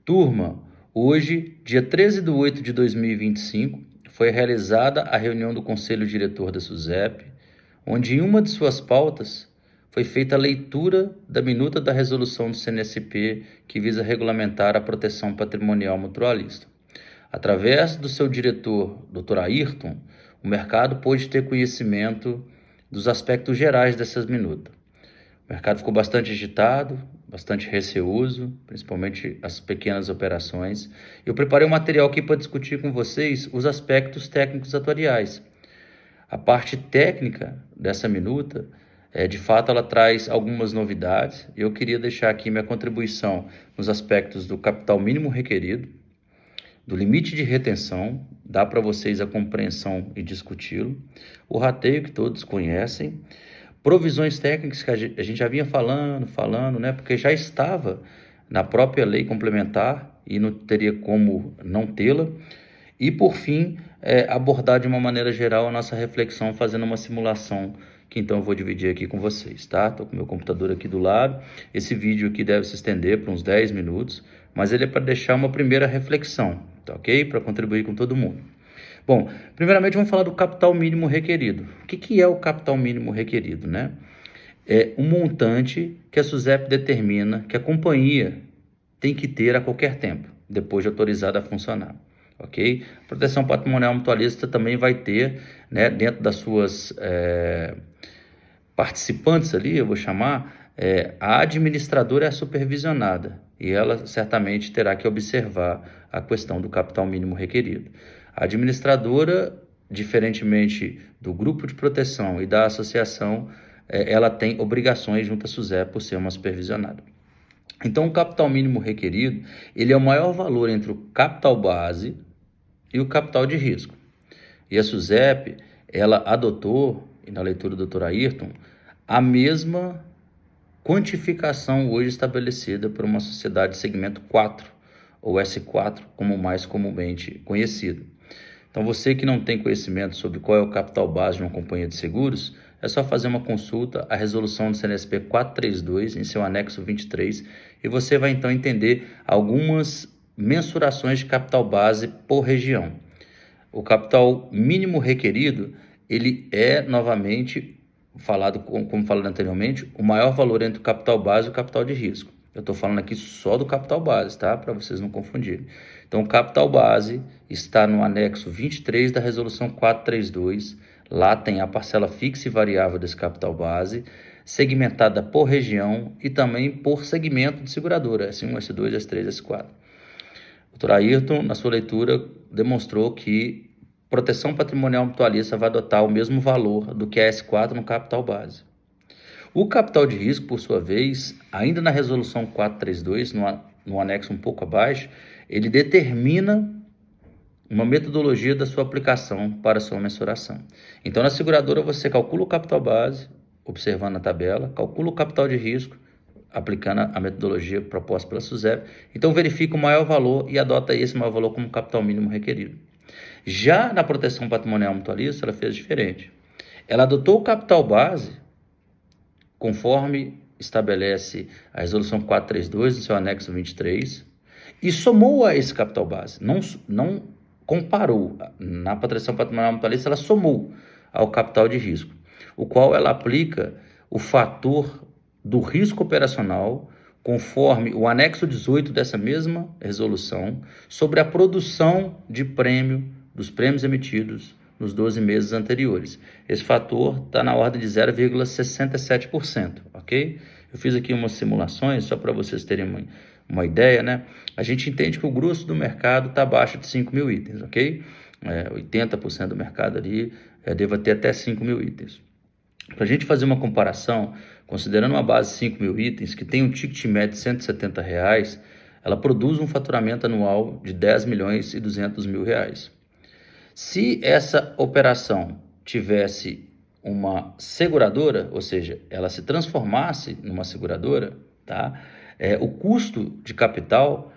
Turma, hoje, dia 13/8/2025, foi realizada a reunião do Conselho Diretor da SUSEP, onde em uma de suas pautas foi feita a leitura da minuta da resolução do CNSP que visa regulamentar a proteção patrimonial mutualista. Através do seu diretor, Dr. Ayrton, o mercado pôde ter conhecimento dos aspectos gerais dessas minutas. O mercado ficou bastante agitado, bastante receoso, principalmente as pequenas operações. Eu preparei um material aqui para discutir com vocês os aspectos técnicos atuariais. A parte técnica dessa minuta, de fato, ela traz algumas novidades. Eu queria deixar aqui minha contribuição nos aspectos do capital mínimo requerido, do limite de retenção, dá para vocês a compreensão e discuti-lo, o rateio que todos conhecem, provisões técnicas que a gente já vinha falando, né? Porque já estava na própria lei complementar e não teria como não tê-la. E, por fim, abordar de uma maneira geral a nossa reflexão, fazendo uma simulação que então eu vou dividir aqui com vocês, tá? Estou com meu computador aqui do lado. Esse vídeo aqui deve se estender por uns 10 minutos, mas ele é para deixar uma primeira reflexão, tá ok? Para contribuir com todo mundo. Bom, primeiramente vamos falar do capital mínimo requerido. O que é o capital mínimo requerido, né? É um montante que a SUSEP determina que a companhia tem que ter a qualquer tempo, depois de autorizada a funcionar. Ok? A proteção patrimonial mutualista também vai ter, né, dentro das suas participantes ali, eu vou chamar, a administradora é a supervisionada e ela certamente terá que observar a questão do capital mínimo requerido. A administradora, diferentemente do grupo de proteção e da associação, ela tem obrigações junto à SUSEP por ser uma supervisionada. Então, o capital mínimo requerido, ele é o maior valor entre o capital base e o capital de risco. E a SUSEP, ela adotou, e na leitura do Dr. Ayrton, a mesma quantificação hoje estabelecida por uma sociedade de segmento 4, ou S4, como mais comumente conhecido. Então, você que não tem conhecimento sobre qual é o capital base de uma companhia de seguros, é só fazer uma consulta à resolução do CNSP 432, em seu anexo 23, e você vai então entender algumas mensurações de capital base por região. O capital mínimo requerido, ele é, novamente, como falado anteriormente, o maior valor entre o capital base e o capital de risco. Eu estou falando aqui só do capital base, tá? Para vocês não confundirem. Então, o capital base está no anexo 23 da resolução 432. Lá tem a parcela fixa e variável desse capital base, segmentada por região e também por segmento de seguradora, S1, S2, S3, S4. O Dr. Ayrton, na sua leitura, demonstrou que proteção patrimonial mutualista vai adotar o mesmo valor do que a S4 no capital base. O capital de risco, por sua vez, ainda na resolução 432, no anexo um pouco abaixo, ele determina uma metodologia da sua aplicação para sua mensuração. Então, na seguradora, você calcula o capital base, observando a tabela, calcula o capital de risco, aplicando a metodologia proposta pela SUSEP. Então, verifica o maior valor e adota esse maior valor como capital mínimo requerido. Já na proteção patrimonial mutualista, ela fez diferente. Ela adotou o capital base, conforme estabelece a resolução 432, no seu anexo 23, e somou a esse capital base. Não comparou. Na proteção patrimonial mutualista, ela somou ao capital de risco, o qual ela aplica o fator do risco operacional, conforme o anexo 18 dessa mesma resolução, sobre a produção de prêmio, dos prêmios emitidos nos 12 meses anteriores. Esse fator está na ordem de 0,67%, ok? Eu fiz aqui umas simulações, só para vocês terem uma ideia, né? A gente entende que o grosso do mercado está abaixo de 5 mil itens, ok? 80% do mercado ali deva ter até 5 mil itens. Para a gente fazer uma comparação, considerando uma base de 5 mil itens, que tem um ticket médio de R$170, ela produz um faturamento anual de R$10.200.000. Se essa operação tivesse uma seguradora, ou seja, ela se transformasse numa seguradora, tá? O custo de capital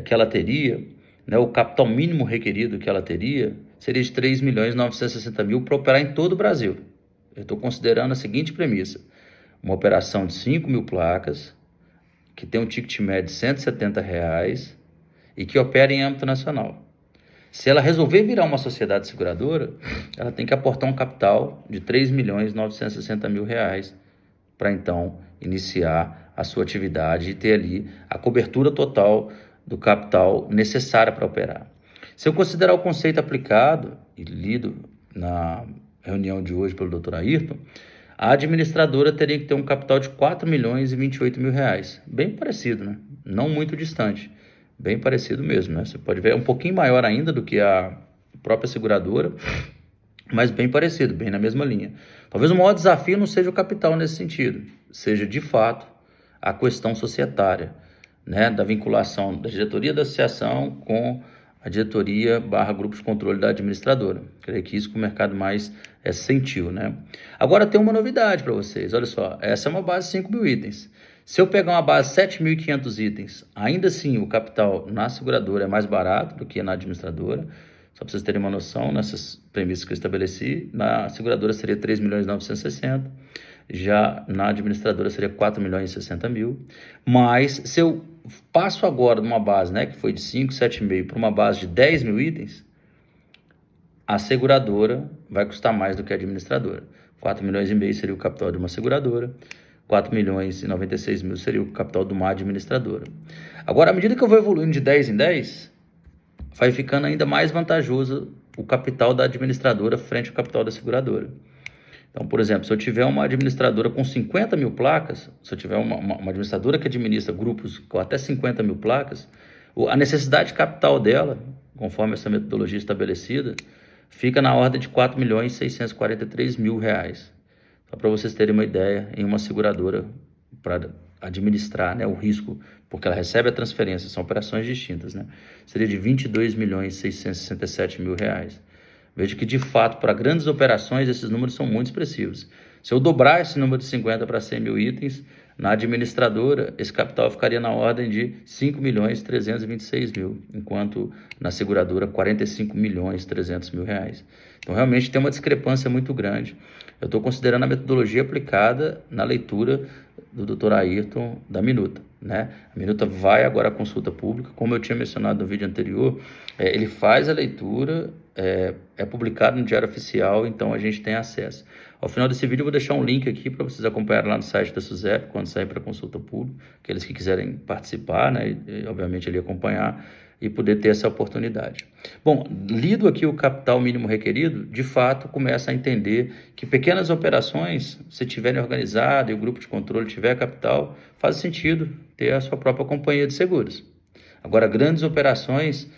que ela teria, né, o capital mínimo requerido que ela teria, seria de R$3.960.000 para operar em todo o Brasil. Eu estou considerando a seguinte premissa: uma operação de 5 mil placas, que tem um ticket médio de R$170, e que opera em âmbito nacional. Se ela resolver virar uma sociedade seguradora, ela tem que aportar um capital de R$ 3.960.000 para então iniciar a sua atividade e ter ali a cobertura total do capital necessária para operar. Se eu considerar o conceito aplicado e lido na reunião de hoje pelo Dr. Ayrton, a administradora teria que ter um capital de R$ 4.028.000. Bem parecido, né? Não muito distante. Bem parecido mesmo, né? Você pode ver, é um pouquinho maior ainda do que a própria seguradora, mas bem parecido, bem na mesma linha. Talvez o maior desafio não seja o capital nesse sentido, seja de fato a questão societária, né? Da vinculação da diretoria da associação com a diretoria / grupo de controle da administradora. Creio que isso que o mercado mais sentiu, né? Agora tem uma novidade para vocês, olha só, essa é uma base de 5.000 itens. Se eu pegar uma base de 7.500 itens, ainda assim o capital na seguradora é mais barato do que na administradora. Só para vocês terem uma noção, nessas premissas que eu estabeleci, na seguradora seria 3.960.000, já na administradora seria 4.060.000. Mas se eu passo agora de uma base, né, que foi de 5, 7,5 para uma base de 10.000 itens, a seguradora vai custar mais do que a administradora. 4,5 milhões seria o capital de uma seguradora, 4.096.000 seria o capital de uma administradora. Agora, à medida que eu vou evoluindo de 10 em 10, vai ficando ainda mais vantajoso o capital da administradora frente ao capital da seguradora. Então, por exemplo, se eu tiver uma administradora com 50.000 placas, se eu tiver uma administradora que administra grupos com até 50.000 placas, a necessidade de capital dela, conforme essa metodologia estabelecida, fica na ordem de R$ 4.643.000. Só para vocês terem uma ideia, em uma seguradora para administrar, né, o risco, porque ela recebe a transferência, são operações distintas, né, seria de R$ 22.667.000. Veja que, de fato, para grandes operações, esses números são muito expressivos. Se eu dobrar esse número de 50 para 100.000 itens, na administradora, esse capital ficaria na ordem de R$ 5.326.000, enquanto na seguradora, R$ 45.300.000. Então, realmente tem uma discrepância muito grande. Eu estou considerando a metodologia aplicada na leitura do Dr. Ayrton da minuta, né? A minuta vai agora à consulta pública, como eu tinha mencionado no vídeo anterior, ele faz a leitura, é publicado no Diário Oficial, então a gente tem acesso. Ao final desse vídeo eu vou deixar um link aqui para vocês acompanharem lá no site da SUSEP, quando sair para consulta pública, aqueles que quiserem participar, né, e obviamente ali acompanhar e poder ter essa oportunidade. Bom, lido aqui o capital mínimo requerido, de fato começa a entender que pequenas operações, se tiverem organizado e o grupo de controle tiver capital, faz sentido ter a sua própria companhia de seguros. Agora, grandes operações,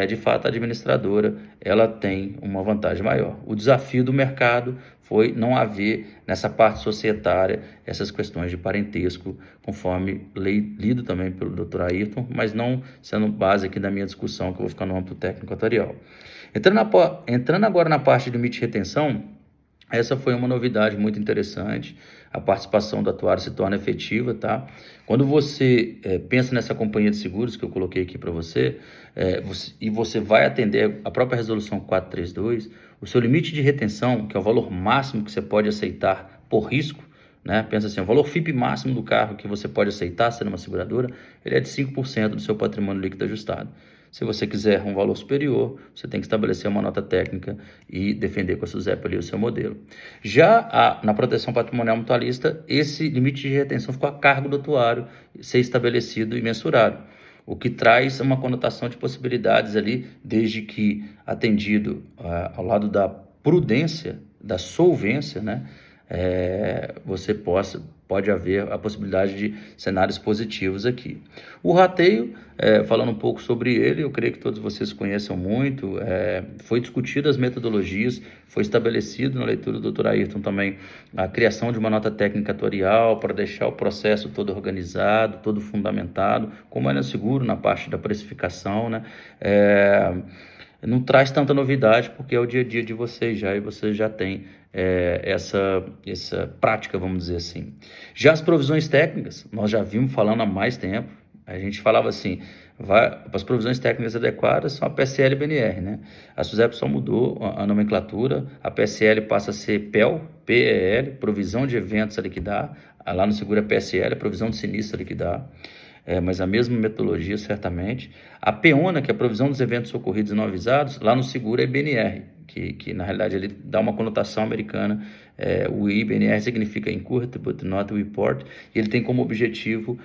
de fato, a administradora ela tem uma vantagem maior. O desafio do mercado foi não haver nessa parte societária essas questões de parentesco, conforme lido também pelo Dr. Ayrton, mas não sendo base aqui da minha discussão, que eu vou ficar no âmbito técnico atuarial. Entrando agora na parte de limite de retenção, essa foi uma novidade muito interessante. A participação do atuário se torna efetiva, tá? Quando você pensa nessa companhia de seguros que eu coloquei aqui para você, e você vai atender a própria resolução 432, o seu limite de retenção, que é o valor máximo que você pode aceitar por risco, né? Pensa assim, o valor FIP máximo do carro que você pode aceitar sendo uma seguradora, ele é de 5% do seu patrimônio líquido ajustado. Se você quiser um valor superior, você tem que estabelecer uma nota técnica e defender com a SUSEP ali o seu modelo. Já na proteção patrimonial mutualista, esse limite de retenção ficou a cargo do atuário ser estabelecido e mensurado, o que traz uma conotação de possibilidades ali, desde que atendido ao lado da prudência, da solvência, né? Você pode haver a possibilidade de cenários positivos aqui. O rateio, falando um pouco sobre ele, eu creio que todos vocês conheçam muito, foi discutido as metodologias, foi estabelecido na leitura do Dr. Ayrton também a criação de uma nota técnica atuarial para deixar o processo todo organizado, todo fundamentado, como é no seguro, na parte da precificação, né? Não traz tanta novidade, porque é o dia a dia de vocês já, e vocês já têm essa prática, vamos dizer assim. Já as provisões técnicas, nós já vimos falando há mais tempo, a gente falava assim, as provisões técnicas adequadas são a PSL e BNR, né? A SUSEP só mudou a nomenclatura, a PSL passa a ser PEL, PEL, provisão de eventos a liquidar, lá no seguro é PSL, provisão de sinistro a liquidar. mas a mesma metodologia, certamente. A PEONA, que é a provisão dos eventos ocorridos e não avisados, lá no seguro é IBNR, que na realidade ele dá uma conotação americana. O IBNR significa Incurred but Not Report, e ele tem como objetivo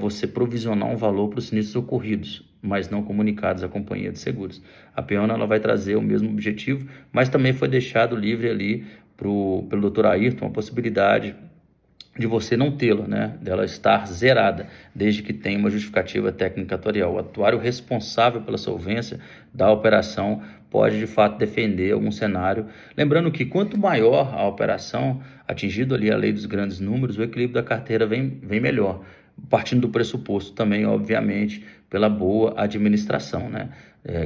você provisionar um valor para os sinistros ocorridos, mas não comunicados à companhia de seguros. A PEONA ela vai trazer o mesmo objetivo, mas também foi deixado livre ali pelo Dr. Ayrton a possibilidade de você não tê-la, né? Dela estar zerada, desde que tenha uma justificativa técnica atuarial. O atuário responsável pela solvência da operação pode, de fato, defender algum cenário. Lembrando que quanto maior a operação, atingido ali a lei dos grandes números, o equilíbrio da carteira vem melhor, partindo do pressuposto também, obviamente, pela boa administração, né?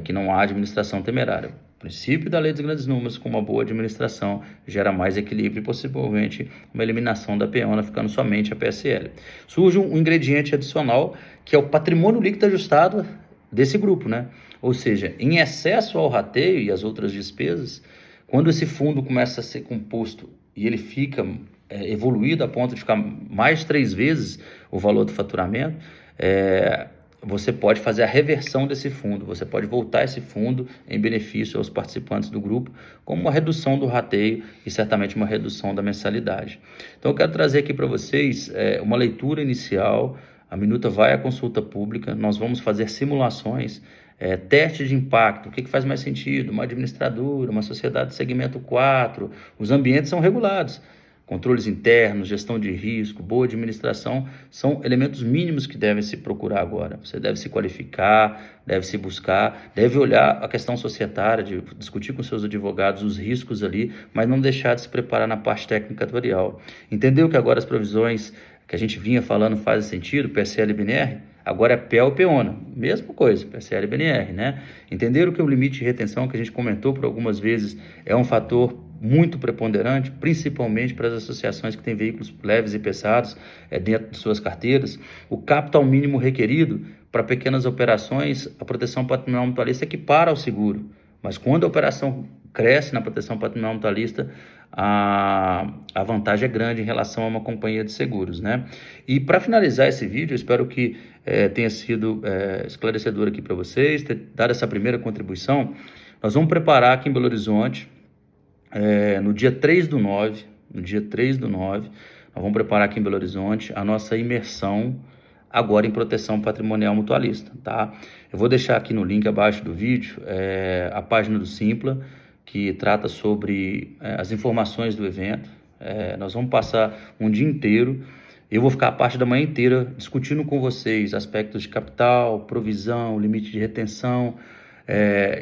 Que não há administração temerária. O princípio da lei dos grandes números, com uma boa administração, gera mais equilíbrio e possivelmente uma eliminação da PEONA, ficando somente a PSL. Surge um ingrediente adicional, que é o patrimônio líquido ajustado desse grupo, né? Ou seja, em excesso ao rateio e as outras despesas, quando esse fundo começa a ser composto e ele fica evoluído a ponto de ficar mais de 3 vezes o valor do faturamento, você pode fazer a reversão desse fundo, você pode voltar esse fundo em benefício aos participantes do grupo, como uma redução do rateio e certamente uma redução da mensalidade. Então eu quero trazer aqui para vocês uma leitura inicial. A minuta vai à consulta pública, nós vamos fazer simulações, teste de impacto, o que faz mais sentido, uma administradora, uma sociedade de segmento 4, os ambientes são regulados. Controles internos, gestão de risco, boa administração, são elementos mínimos que devem se procurar agora. Você deve se qualificar, deve se buscar, deve olhar a questão societária, de discutir com seus advogados os riscos ali, mas não deixar de se preparar na parte técnica atuarial. Entendeu que agora as provisões que a gente vinha falando fazem sentido, PSL e BNR? Agora é PEL e PEONA, mesma coisa, PSL e BNR, né? Entenderam que o limite de retenção, que a gente comentou por algumas vezes, é um fator muito preponderante, principalmente para as associações que têm veículos leves e pesados dentro de suas carteiras. O capital mínimo requerido para pequenas operações, a proteção patrimonial mutualista equipara ao seguro, mas quando a operação cresce na proteção patrimonial mutualista, a vantagem é grande em relação a uma companhia de seguros, né? E para finalizar esse vídeo, eu espero que tenha sido esclarecedor aqui para vocês, ter dado essa primeira contribuição. Nós vamos preparar aqui em Belo Horizonte, no dia 3/9, nós vamos preparar aqui em Belo Horizonte a nossa imersão agora em proteção patrimonial mutualista, tá? Eu vou deixar aqui no link abaixo do vídeo a página do Simpla, que trata sobre as informações do evento. Nós vamos passar um dia inteiro, eu vou ficar a parte da manhã inteira discutindo com vocês aspectos de capital, provisão, limite de retenção,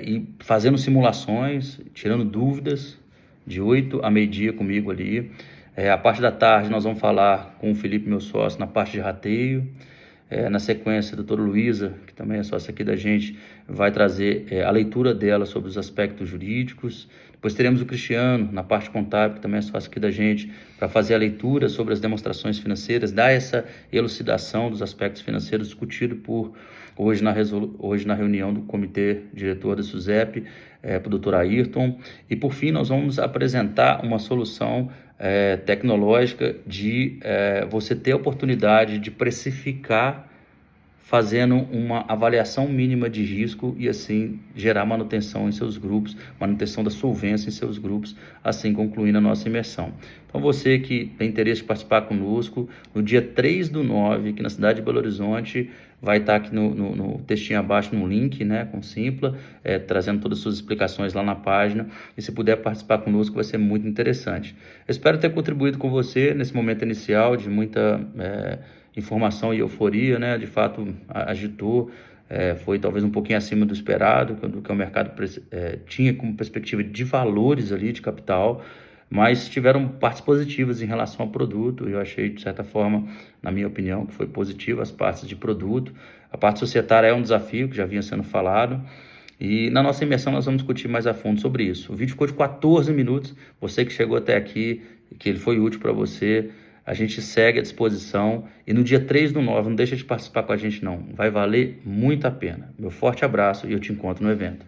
e fazendo simulações, tirando dúvidas, de 8 a meio-dia comigo ali. A parte da tarde nós vamos falar com o Felipe, meu sócio, na parte de rateio. Na sequência, a doutora Luísa, que também é sócia aqui da gente, vai trazer a leitura dela sobre os aspectos jurídicos. Depois teremos o Cristiano, na parte contábil, que também é sócio aqui da gente, para fazer a leitura sobre as demonstrações financeiras, dar essa elucidação dos aspectos financeiros discutido hoje na reunião do comitê diretor da SUSEP, para o doutor Ayrton. E, por fim, nós vamos apresentar uma solução tecnológica de você ter a oportunidade de precificar fazendo uma avaliação mínima de risco e assim gerar manutenção em seus grupos, manutenção da solvência em seus grupos, assim concluindo a nossa imersão. Então você que tem interesse em participar conosco, no dia 3/9, aqui na cidade de Belo Horizonte, vai estar aqui no textinho abaixo, no link, né, com Simpla, trazendo todas as suas explicações lá na página, e se puder participar conosco vai ser muito interessante. Eu espero ter contribuído com você nesse momento inicial de muita informação e euforia, né? De fato agitou, foi talvez um pouquinho acima do esperado, do que o mercado tinha como perspectiva de valores ali, de capital, mas tiveram partes positivas em relação ao produto. Eu achei, de certa forma, na minha opinião, que foi positivo as partes de produto. A parte societária é um desafio que já vinha sendo falado, e na nossa imersão nós vamos discutir mais a fundo sobre isso. O vídeo ficou de 14 minutos, você que chegou até aqui, que ele foi útil para você, a gente segue à disposição, e no dia 3/9, não deixa de participar com a gente não, vai valer muito a pena. Meu forte abraço e eu te encontro no evento.